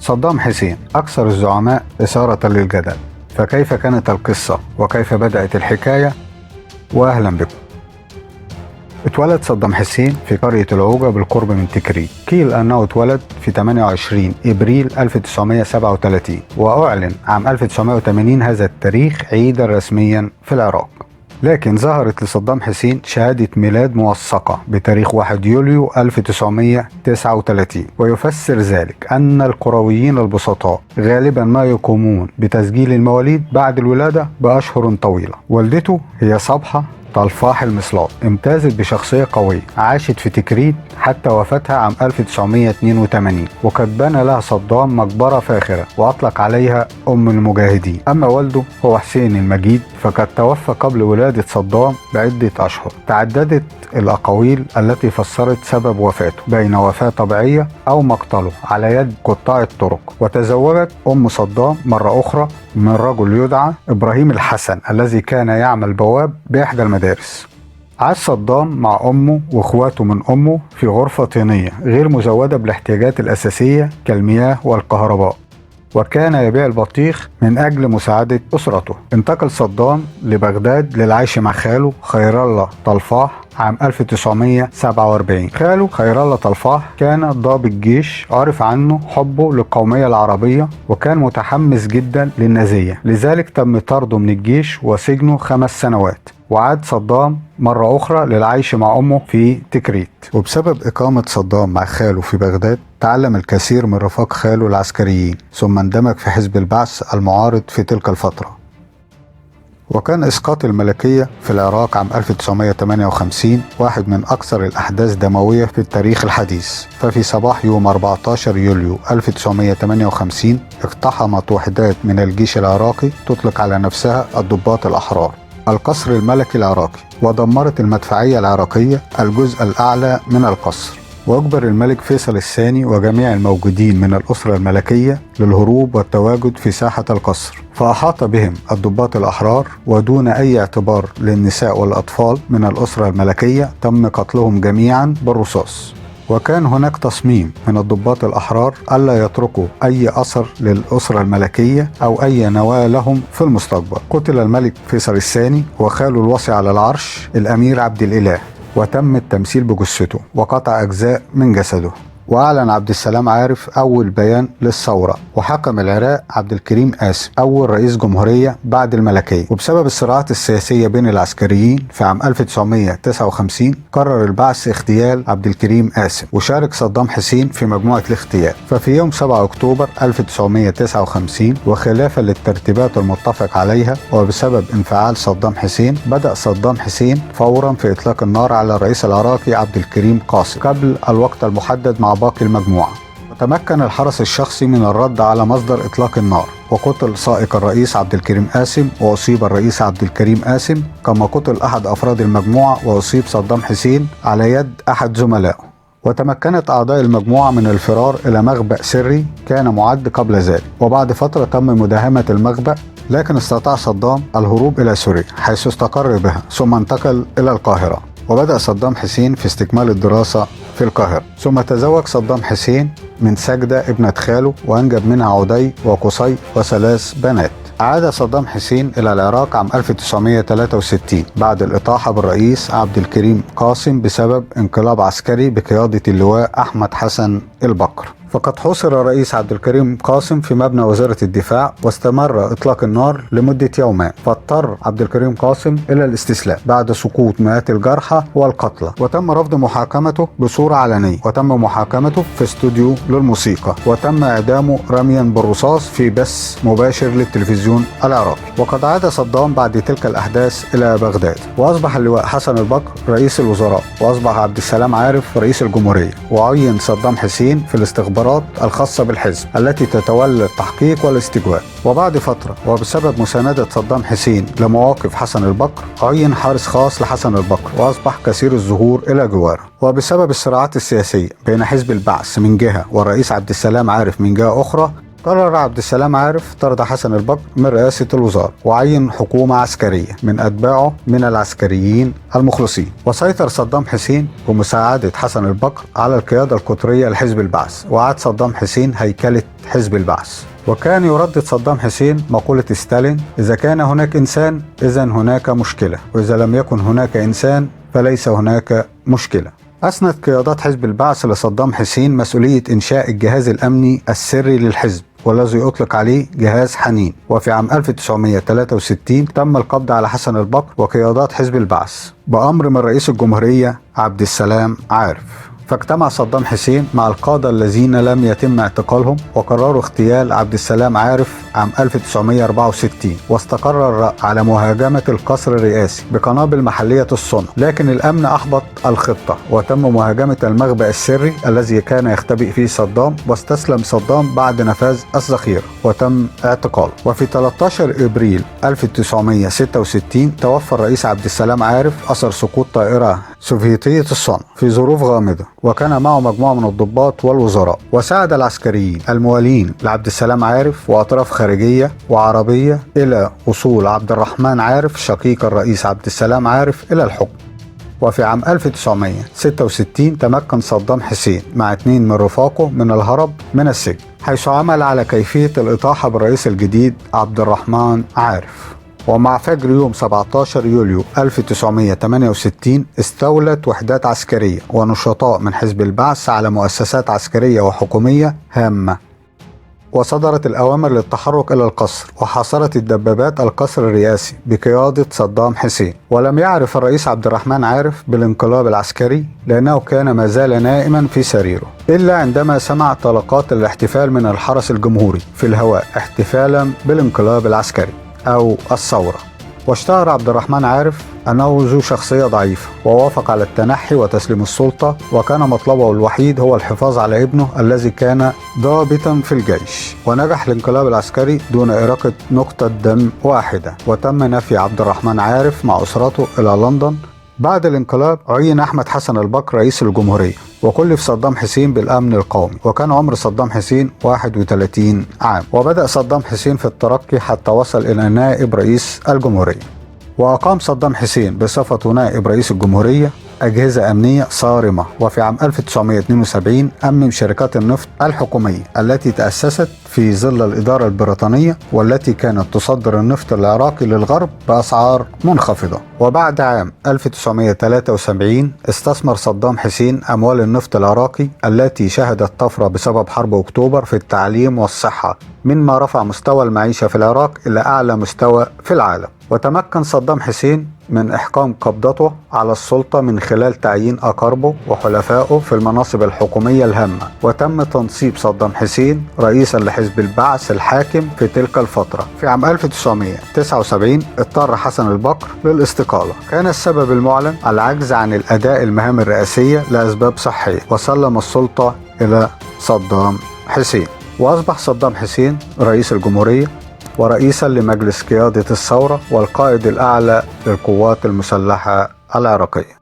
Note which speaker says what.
Speaker 1: صدام حسين أكثر الزعماء إثارة للجدل، فكيف كانت القصة وكيف بدأت الحكاية؟ وأهلا بكم. اتولد صدام حسين في قرية العوجة بالقرب من تكريت. قيل أنه اتولد في 28 إبريل 1937، وأعلن عام 1980 هذا التاريخ عيدا رسميا في العراق. لكن ظهرت لصدام حسين شهادة ميلاد موثقة بتاريخ 1 يوليو 1939، ويفسر ذلك أن القرويين البسطاء غالبا ما يقومون بتسجيل المواليد بعد الولادة بأشهر طويلة. والدته هي صبحة طلفاح المصلات، امتازت بشخصية قوية، عاشت في تكريت حتى وفاتها عام 1982، وقد بنى لها صدام مقبرة فاخرة وأطلق عليها أم المجاهدين. أما والده هو حسين المجيد فقد توفى قبل ولادة صدام بعدة أشهر. تعددت الأقاويل التي فسرت سبب وفاته، بين وفاة طبيعية أو مقتله على يد قطاع الطرق. وتزوجت أم صدام مرة أخرى من رجل يدعى إبراهيم الحسن الذي كان يعمل بواب بإحدى المدارس. عاش صدام مع أمه وإخواته من أمه في غرفة طينية غير مزودة بالاحتياجات الأساسية كالمياه والكهرباء، وكان يبيع البطيخ من أجل مساعدة أسرته. انتقل صدام لبغداد للعيش مع خاله خير الله طلفاح عام 1947. خاله خير الله طلفاح كان ضابط جيش، عرف عنه حبه للقومية العربية، وكان متحمس جدا للنازية، لذلك تم طرده من الجيش وسجنه 5 سنوات. وعاد صدام مرة أخرى للعيش مع أمه في تكريت. وبسبب إقامة صدام مع خاله في بغداد تعلم الكثير من رفاق خاله العسكريين، ثم اندمج في حزب البعث المعارض في تلك الفترة. وكان إسقاط الملكية في العراق عام 1958 واحد من أكثر الأحداث دموية في التاريخ الحديث. ففي صباح يوم 14 يوليو 1958 اقتحمت وحدات من الجيش العراقي تطلق على نفسها الضباط الأحرار القصر الملكي العراقي، ودمرت المدفعية العراقية الجزء الأعلى من القصر. وأجبر الملك فيصل الثاني وجميع الموجودين من الأسرة الملكية للهروب والتواجد في ساحة القصر، فأحاط بهم الضباط الأحرار، ودون أي اعتبار للنساء والأطفال من الأسرة الملكية تم قتلهم جميعا بالرصاص. وكان هناك تصميم من الضباط الأحرار ألا يتركوا أي أثر للأسرة الملكية أو أي نواة لهم في المستقبل. قتل الملك فيصل الثاني وخاله الوصي على العرش الأمير عبد الإله، وتم التمثيل بجثته وقطع أجزاء من جسده. وأعلن عبد السلام عارف أول بيان للثورة، وحكم العراق عبد الكريم قاسم أول رئيس جمهورية بعد الملكية. وبسبب الصراعات السياسية بين العسكريين في عام 1959 قرر البعث اغتيال عبد الكريم قاسم، وشارك صدام حسين في مجموعة الاغتيال. ففي يوم 7 أكتوبر 1959 وخلافا للترتيبات المتفق عليها وبسبب انفعال صدام حسين، بدأ صدام حسين فورا في إطلاق النار على الرئيس العراقي عبد الكريم قاسم قبل الوقت المحدد مع باقي المجموعة. وتمكن الحرس الشخصي من الرد على مصدر إطلاق النار، وقتل سائق الرئيس عبد الكريم قاسم، وأصيب الرئيس عبد الكريم قاسم، كما قتل أحد أفراد المجموعة وأصيب صدام حسين على يد أحد زملائه. وتمكنت أعضاء المجموعة من الفرار إلى مخبأ سري كان معد قبل ذلك، وبعد فترة تم مداهمة المخبأ، لكن استطاع صدام الهروب إلى سوريا حيث استقر بها، ثم انتقل إلى القاهرة. وبدأ صدام حسين في استكمال الدراسة في القاهرة. ثم تزوج صدام حسين من سجدة ابنة خاله، وأنجب منها عدي وقصي و3 بنات. عاد صدام حسين إلى العراق عام 1963 بعد الإطاحة بالرئيس عبد الكريم قاسم بسبب انقلاب عسكري بقيادة اللواء أحمد حسن البكر. فقد حُصر الرئيس عبد الكريم قاسم في مبنى وزارة الدفاع، واستمر إطلاق النار لمدة يومين، فاضطر عبد الكريم قاسم إلى الاستسلام بعد سقوط مئات الجرحى والقتلى. وتم رفض محاكمته بصورة علنية، وتم محاكمته في استوديو للموسيقى، وتم إعدامه رميا بالرصاص في بث مباشر للتلفزيون العراقي. وقد عاد صدام بعد تلك الأحداث إلى بغداد، وأصبح اللواء حسن البكر رئيس الوزراء، وأصبح عبد السلام عارف رئيس الجمهورية. وعين صدام حسين في الاستخبارات الخاصة بالحزب التي تتولى التحقيق والاستجواب. وبعد فترة وبسبب مساندة صدام حسين لمواقف حسن البكر عين حارس خاص لحسن البكر، وأصبح كثير الظهور إلى جواره. وبسبب الصراعات السياسية بين حزب البعث من جهة والرئيس عبد السلام عارف من جهة أخرى، قرر عبد السلام عارف طرد حسن البكر من رئاسة الوزارة وعين حكومة عسكرية من أتباعه من العسكريين المخلصين. وسيطر صدام حسين بمساعدة حسن البكر على القيادة القطرية لحزب البعث، وأعاد صدام حسين هيكلة حزب البعث. وكان يردد صدام حسين مقولة ستالين: إذا كان هناك إنسان إذا هناك مشكلة، وإذا لم يكن هناك إنسان فليس هناك مشكلة. أسند قيادات حزب البعث لصدام حسين مسؤولية إنشاء الجهاز الأمني السري للحزب، والذي أطلق عليه جهاز حنين. وفي عام 1963 تم القبض على حسن البكر وقيادات حزب البعث بأمر من رئيس الجمهورية عبد السلام عارف. فاجتمع صدام حسين مع القادة الذين لم يتم اعتقالهم وقرروا اغتيال عبد السلام عارف عام 1964، واستقر الرأي على مهاجمة القصر الرئاسي بقنابل محلية الصنع، لكن الأمن أحبط الخطة وتم مهاجمة المخبأ السري الذي كان يختبئ فيه صدام، واستسلم صدام بعد نفاذ الذخيرة وتم اعتقاله. وفي 13 إبريل 1966 توفى الرئيس عبد السلام عارف أثر سقوط طائرة سوفيتية الصنع في ظروف غامضة، وكان معه مجموعة من الضباط والوزراء. وساعد العسكريين الموالين لعبد السلام عارف وأطراف خارجية وعربية إلى وصول عبد الرحمن عارف شقيق الرئيس عبد السلام عارف إلى الحكم. وفي عام 1966 تمكن صدام حسين مع 2 من رفاقه من الهرب من السجن، حيث عمل على كيفية الإطاحة بالرئيس الجديد عبد الرحمن عارف. ومع فجر يوم 17 يوليو 1968 استولت وحدات عسكرية ونشطاء من حزب البعث على مؤسسات عسكرية وحكومية هامة، وصدرت الأوامر للتحرك إلى القصر، وحاصرت الدبابات القصر الرئاسي بقيادة صدام حسين. ولم يعرف الرئيس عبد الرحمن عارف بالانقلاب العسكري لأنه كان ما زال نائما في سريره، إلا عندما سمع طلقات الاحتفال من الحرس الجمهوري في الهواء احتفالا بالانقلاب العسكري أو الثورة. واشتهر عبد الرحمن عارف أنه ذو شخصية ضعيفة، ووافق على التنحي وتسليم السلطة، وكان مطلبه الوحيد هو الحفاظ على ابنه الذي كان ضابطا في الجيش. ونجح الانقلاب العسكري دون إراقة نقطة دم واحدة، وتم نفي عبد الرحمن عارف مع أسرته إلى لندن. بعد الانقلاب عين أحمد حسن البكر رئيس الجمهورية، وكلف صدام حسين بالأمن القومي، وكان عمر صدام حسين 31 عام. وبدأ صدام حسين في الترقي حتى وصل إلى نائب رئيس الجمهورية. وأقام صدام حسين بصفته نائب رئيس الجمهورية أجهزة أمنية صارمة. وفي عام 1972 أمم شركات النفط الحكومية التي تأسست في ظل الإدارة البريطانية، والتي كانت تصدر النفط العراقي للغرب بأسعار منخفضة. وبعد عام 1973 استثمر صدام حسين أموال النفط العراقي التي شهدت طفرة بسبب حرب أكتوبر في التعليم والصحة، مما رفع مستوى المعيشة في العراق إلى أعلى مستوى في العالم. وتمكن صدام حسين من إحكام قبضته على السلطة من خلال تعيين أقاربه وحلفائه في المناصب الحكومية الهامة. وتم تنصيب صدام حسين رئيسا لحزب البعث الحاكم في تلك الفترة. في عام 1979 اضطر حسن البكر للاستقالة. كان السبب المعلن العجز عن الأداء المهام الرئاسية لأسباب صحية، وسلم السلطة إلى صدام حسين. وأصبح صدام حسين رئيس الجمهورية ورئيسا لمجلس قيادة الثورة والقائد الأعلى للقوات المسلحة العراقية.